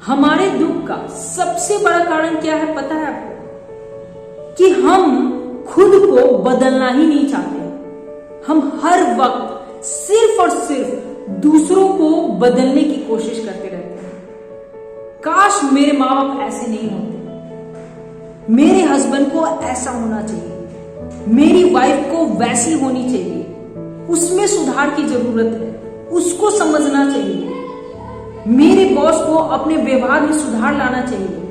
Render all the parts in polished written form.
हमारे दुख का सबसे बड़ा कारण क्या है पता है आपको? कि हम खुद को बदलना ही नहीं चाहते। हम हर वक्त सिर्फ और सिर्फ दूसरों को बदलने की कोशिश करते रहते हैं। काश मेरे माँ बाप ऐसे नहीं होते, मेरे हस्बैंड को ऐसा होना चाहिए, मेरी वाइफ को वैसी होनी चाहिए, उसमें सुधार की जरूरत है, उसको समझना चाहिए, मेरे बॉस को अपने व्यवहार में सुधार लाना चाहिए,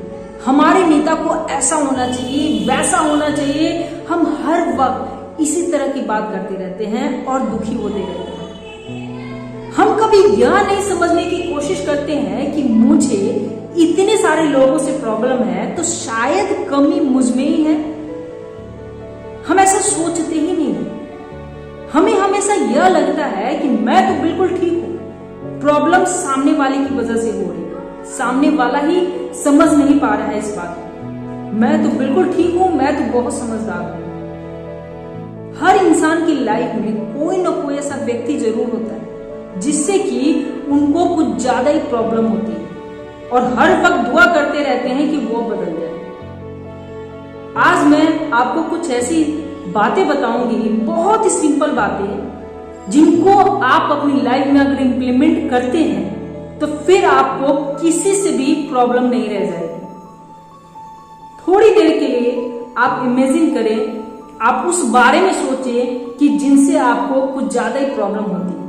हमारे नेता को ऐसा होना चाहिए, वैसा होना चाहिए। हम हर वक्त इसी तरह की बात करते रहते हैं और दुखी होते रहते हैं। हम कभी यह नहीं समझने की कोशिश करते हैं कि मुझे इतने सारे लोगों से प्रॉब्लम है तो शायद कमी मुझ में ही है। हम ऐसा सोचते ही नहीं। हमें हमेशा यह लगता है कि मैं तो बिल्कुल ठीक हूं, प्रॉब्लम सामने वाले की वजह से हो रही है, सामने वाला ही समझ नहीं पा रहा है इस बात को। मैं तो बिल्कुल ठीक हूं, मैं तो बहुत समझदार हूं। हर इंसान की लाइफ में कोई ना कोई ऐसा व्यक्ति जरूर होता है जिससे कि उनको कुछ ज्यादा ही प्रॉब्लम होती है और हर वक्त दुआ करते रहते हैं कि वो बदल जाए। आज मैं आपको कुछ ऐसी बातें बताऊंगी, बहुत ही सिंपल बातें, जिनको आप अपनी लाइफ में अगर इंप्लीमेंट करते हैं तो फिर आपको किसी से भी प्रॉब्लम नहीं रह जाएगी। थोड़ी देर के लिए आप इमेजिन करें, आप उस बारे में सोचें कि जिनसे आपको कुछ ज्यादा ही प्रॉब्लम होती है।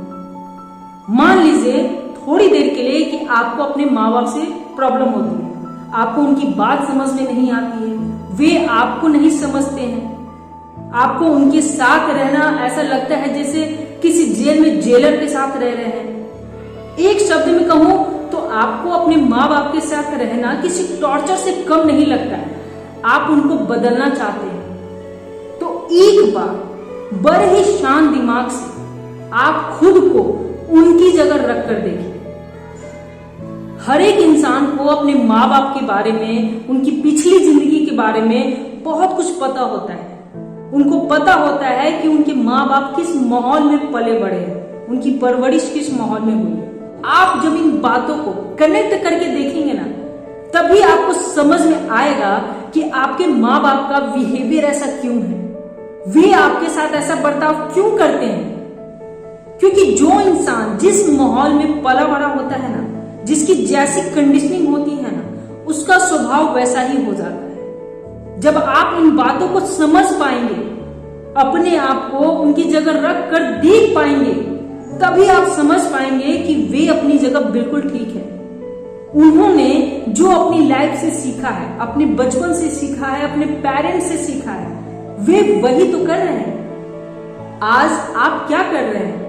मान लीजिए थोड़ी देर के लिए कि आपको अपने माँ बाप से प्रॉब्लम होती है, आपको उनकी बात समझ में नहीं आती है, वे आपको नहीं समझते हैं, आपको उनके साथ रहना ऐसा लगता है जैसे किसी जेल में जेलर के साथ रह रहे हैं। एक शब्द में कहूं तो आपको अपने माँ बाप के साथ रहना किसी टॉर्चर से कम नहीं लगता है। आप उनको बदलना चाहते हैं तो एक बार बड़े ही शांत दिमाग से आप खुद को उनकी जगह रख कर देखिए। हर एक इंसान को अपने माँ बाप के बारे में, उनकी पिछली जिंदगी के बारे में बहुत कुछ पता होता है। उनको पता होता है कि उनके माँ बाप किस माहौल में पले बड़े हैं, उनकी परवरिश किस माहौल में हुई है। आप जब इन बातों को कनेक्ट करके देखेंगे ना, तभी आपको समझ में आएगा कि आपके माँ बाप का बिहेवियर ऐसा क्यों है, वे आपके साथ ऐसा बर्ताव क्यों करते हैं। क्योंकि जो इंसान जिस माहौल में पला बड़ा होता है ना, जिसकी जैसी कंडीशनिंग होती है ना, उसका स्वभाव वैसा ही हो जाता है। जब आप इन बातों को समझ पाएंगे, अपने आप को उनकी जगह रख कर देख पाएंगे, तभी आप समझ पाएंगे कि वे अपनी जगह बिल्कुल ठीक है। उन्होंने जो अपनी लाइफ से सीखा है, अपने बचपन से सीखा है, अपने पेरेंट्स से सीखा है, वे वही तो कर रहे हैं। आज आप क्या कर रहे हैं?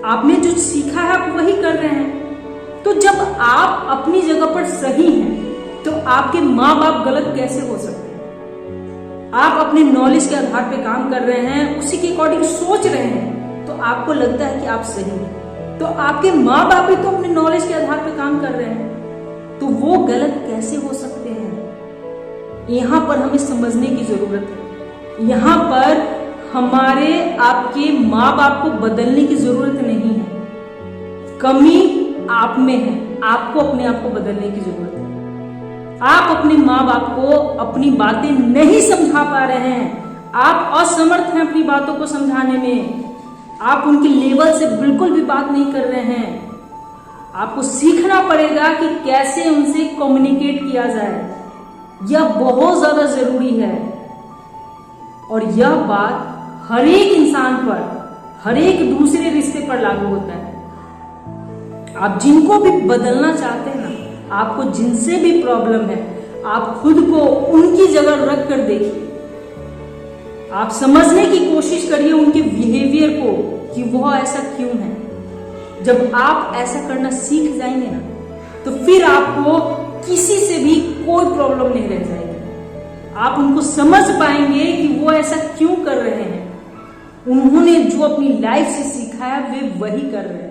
आपने जो सीखा है आप वही कर रहे हैं। तो जब आप अपनी जगह पर सही हैं, तो आपके माँ बाप गलत कैसे हो सकते हैं? आप अपने नॉलेज के आधार पे काम कर रहे हैं, उसी के अकॉर्डिंग सोच रहे हैं, तो आपको लगता है कि आप सही हैं। तो आपके माँ बाप भी तो अपने नॉलेज के आधार पे काम कर रहे हैं, तो वो गलत कैसे हो सकते हैं? यहाँ पर हमें समझने की जरूरत है। यहाँ पर हमारे आपके माँ बाप को बदलने की जरूरत नहीं है। कमी आप में है, आपको अपने आप को बदलने की जरूरत है। आप अपने माँ बाप को अपनी बातें नहीं समझा पा रहे हैं, आप असमर्थ हैं अपनी बातों को समझाने में, आप उनके लेवल से बिल्कुल भी बात नहीं कर रहे हैं। आपको सीखना पड़ेगा कि कैसे उनसे कम्युनिकेट किया जाए। यह बहुत ज्यादा जरूरी है और यह बात हर एक इंसान पर, हर एक दूसरे रिश्ते पर लागू होता है। आप जिनको भी बदलना चाहते हैं ना, आपको जिनसे भी प्रॉब्लम है, आप खुद को उनकी जगह रख कर देखिए। आप समझने की कोशिश करिए उनके बिहेवियर को कि वह ऐसा क्यों है। जब आप ऐसा करना सीख जाएंगे ना, तो फिर आपको किसी से भी कोई प्रॉब्लम नहीं रह जाएगी। आप उनको समझ पाएंगे कि वो ऐसा क्यों कर रहे हैं। उन्होंने जो अपनी लाइफ से सीखा है वे वही कर रहे हैं।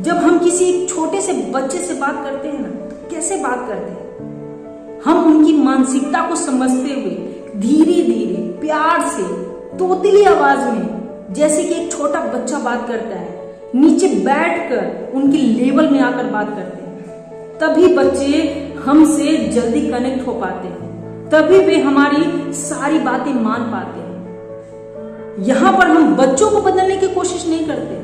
जब हम किसी छोटे से बच्चे से बात करते हैं ना, तो कैसे बात करते हैं? हम उनकी मानसिकता को समझते हुए धीरे धीरे प्यार से तोतली आवाज में, जैसे कि एक छोटा बच्चा बात करता है, नीचे बैठकर उनके लेवल में आकर बात करते हैं। तभी बच्चे हमसे जल्दी कनेक्ट हो पाते हैं, तभी वे हमारी सारी बातें मान पाते हैं। यहां पर हम बच्चों को बदलने की कोशिश नहीं करते,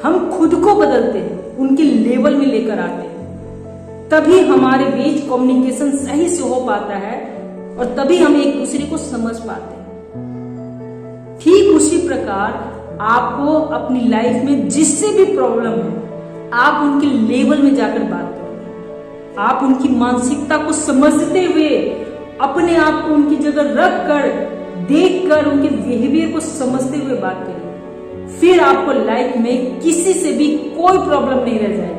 हम खुद को बदलते हैं, उनके लेवल में लेकर आते हैं। तभी हमारे बीच कम्युनिकेशन सही से हो पाता है और तभी हम एक दूसरे को समझ पाते हैं। ठीक उसी प्रकार आपको अपनी लाइफ में जिससे भी प्रॉब्लम है, आप उनके लेवल में जाकर बात करें। आप उनकी मानसिकता को समझते हुए अपने आप को उनकी जगह रख कर, देख कर, उनके बिहेवियर को समझते हुए बात करिए। फिर आपको लाइफ में किसी से भी कोई प्रॉब्लम नहीं रह जाएगी।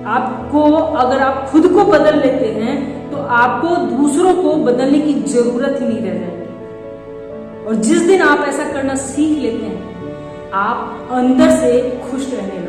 आपको, अगर आप खुद को बदल लेते हैं तो आपको दूसरों को बदलने की जरूरत ही नहीं रह जाएगी। और जिस दिन आप ऐसा करना सीख लेते हैं, आप अंदर से खुश रहने लगेंगे।